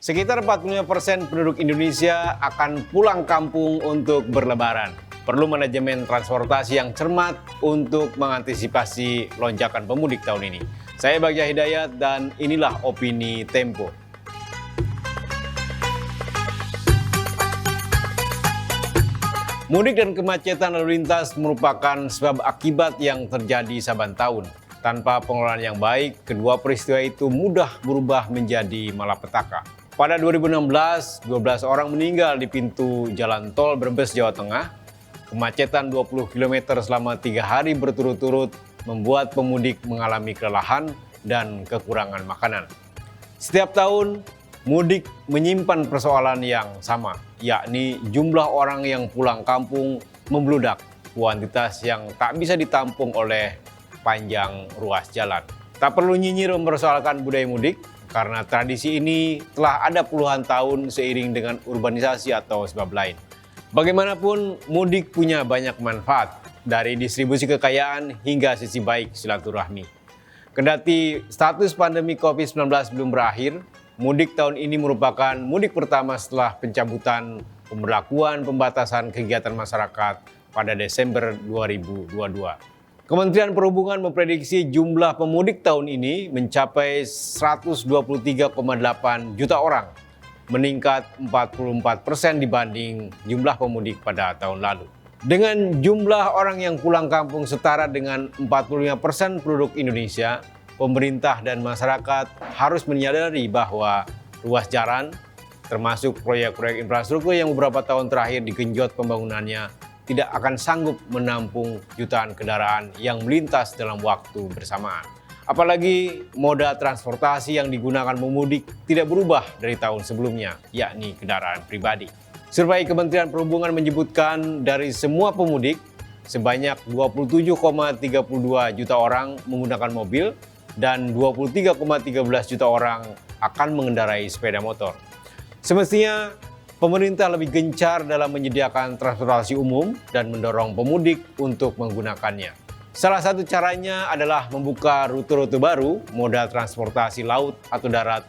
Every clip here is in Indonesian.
Sekitar 45% penduduk Indonesia akan pulang kampung untuk berlebaran. Perlu manajemen transportasi yang cermat untuk mengantisipasi lonjakan pemudik tahun ini. Saya Bagja Hidayat dan inilah opini Tempo. Mudik dan kemacetan lalu lintas merupakan sebab akibat yang terjadi saban tahun. Tanpa pengelolaan yang baik, kedua peristiwa itu mudah berubah menjadi malapetaka. Pada 2016, 12 orang meninggal di pintu jalan tol Brebes, Jawa Tengah. Kemacetan 20 km selama 3 hari berturut-turut membuat pemudik mengalami kelelahan dan kekurangan makanan. Setiap tahun, mudik menyimpan persoalan yang sama, yakni jumlah orang yang pulang kampung membludak, kuantitas yang tak bisa ditampung oleh panjang ruas jalan. Tak perlu nyinyir mempersoalkan budaya mudik, karena tradisi ini telah ada puluhan tahun seiring dengan urbanisasi atau sebab lain. Bagaimanapun, mudik punya banyak manfaat, dari distribusi kekayaan hingga sisi baik silaturahmi. Kendati status pandemi COVID-19 belum berakhir, mudik tahun ini merupakan mudik pertama setelah pencabutan pemberlakuan pembatasan kegiatan masyarakat pada Desember 2022. Kementerian Perhubungan memprediksi jumlah pemudik tahun ini mencapai 123,8 juta orang, meningkat 44% dibanding jumlah pemudik pada tahun lalu. Dengan jumlah orang yang pulang kampung setara dengan 45% penduduk Indonesia, pemerintah dan masyarakat harus menyadari bahwa ruas jalan, termasuk proyek-proyek infrastruktur yang beberapa tahun terakhir digenjot pembangunannya, tidak akan sanggup menampung jutaan kendaraan yang melintas dalam waktu bersamaan. Apalagi moda transportasi yang digunakan memudik tidak berubah dari tahun sebelumnya, yakni kendaraan pribadi. Survei Kementerian Perhubungan menyebutkan dari semua pemudik, sebanyak 27,32 juta orang menggunakan mobil dan 23,13 juta orang akan mengendarai sepeda motor. Semestinya, pemerintah lebih gencar dalam menyediakan transportasi umum dan mendorong pemudik untuk menggunakannya. Salah satu caranya adalah membuka rute-rute baru, moda transportasi laut atau darat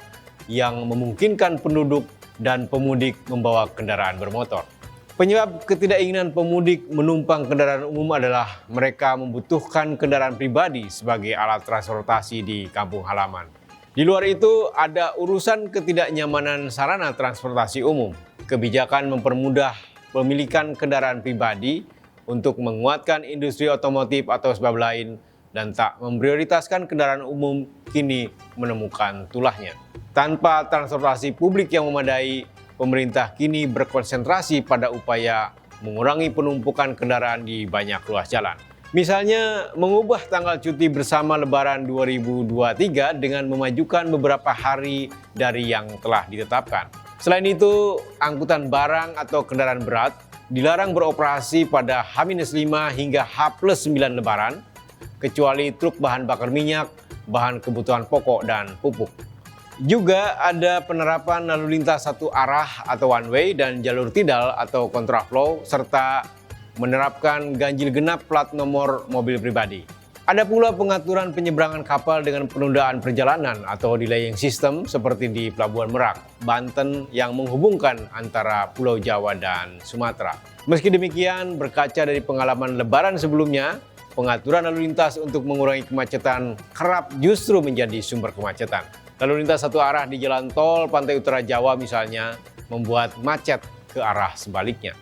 yang memungkinkan penduduk dan pemudik membawa kendaraan bermotor. Penyebab ketidakinginan pemudik menumpang kendaraan umum adalah mereka membutuhkan kendaraan pribadi sebagai alat transportasi di kampung halaman. Di luar itu, ada urusan ketidaknyamanan sarana transportasi umum. Kebijakan mempermudah pemilikan kendaraan pribadi untuk menguatkan industri otomotif atau sebab lain dan tak memprioritaskan kendaraan umum kini menemukan tulahnya. Tanpa transportasi publik yang memadai, pemerintah kini berkonsentrasi pada upaya mengurangi penumpukan kendaraan di banyak ruas jalan. Misalnya, mengubah tanggal cuti bersama Lebaran 2023 dengan memajukan beberapa hari dari yang telah ditetapkan. Selain itu, angkutan barang atau kendaraan berat dilarang beroperasi pada H-5 hingga H+9 Lebaran, kecuali truk bahan bakar minyak, bahan kebutuhan pokok, dan pupuk. Juga ada penerapan lalu lintas satu arah atau one way dan jalur tidal atau kontraflow, serta menerapkan ganjil genap plat nomor mobil pribadi. Ada pula pengaturan penyeberangan kapal dengan penundaan perjalanan atau delaying system seperti di Pelabuhan Merak, Banten yang menghubungkan antara Pulau Jawa dan Sumatera. Meski demikian, berkaca dari pengalaman Lebaran sebelumnya, pengaturan lalu lintas untuk mengurangi kemacetan kerap justru menjadi sumber kemacetan. Lalu lintas satu arah di jalan tol Pantai Utara Jawa misalnya membuat macet ke arah sebaliknya.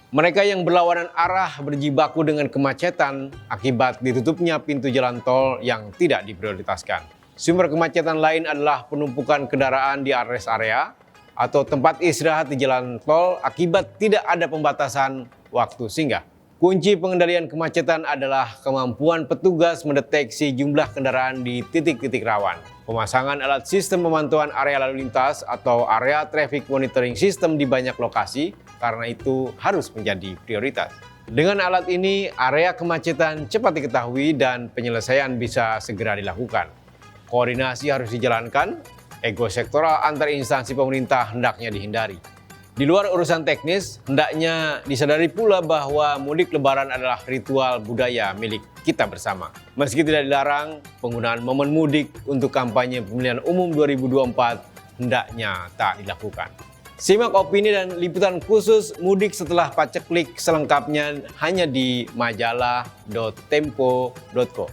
Mereka yang berlawanan arah berjibaku dengan kemacetan akibat ditutupnya pintu jalan tol yang tidak diprioritaskan. Sumber kemacetan lain adalah penumpukan kendaraan di rest area atau tempat istirahat di jalan tol akibat tidak ada pembatasan waktu singgah. Kunci pengendalian kemacetan adalah kemampuan petugas mendeteksi jumlah kendaraan di titik-titik rawan. Pemasangan alat sistem pemantauan area lalu lintas atau area traffic monitoring system di banyak lokasi, karena itu harus menjadi prioritas. Dengan alat ini, area kemacetan cepat diketahui dan penyelesaian bisa segera dilakukan. Koordinasi harus dijalankan, ego sektoral antar instansi pemerintah hendaknya dihindari. Di luar urusan teknis, hendaknya disadari pula bahwa mudik lebaran adalah ritual budaya milik kita bersama. Meski tidak dilarang, penggunaan momen mudik untuk kampanye pemilihan umum 2024 hendaknya tak dilakukan. Simak opini dan liputan khusus mudik setelah paceklik selengkapnya hanya di majalah.tempo.co.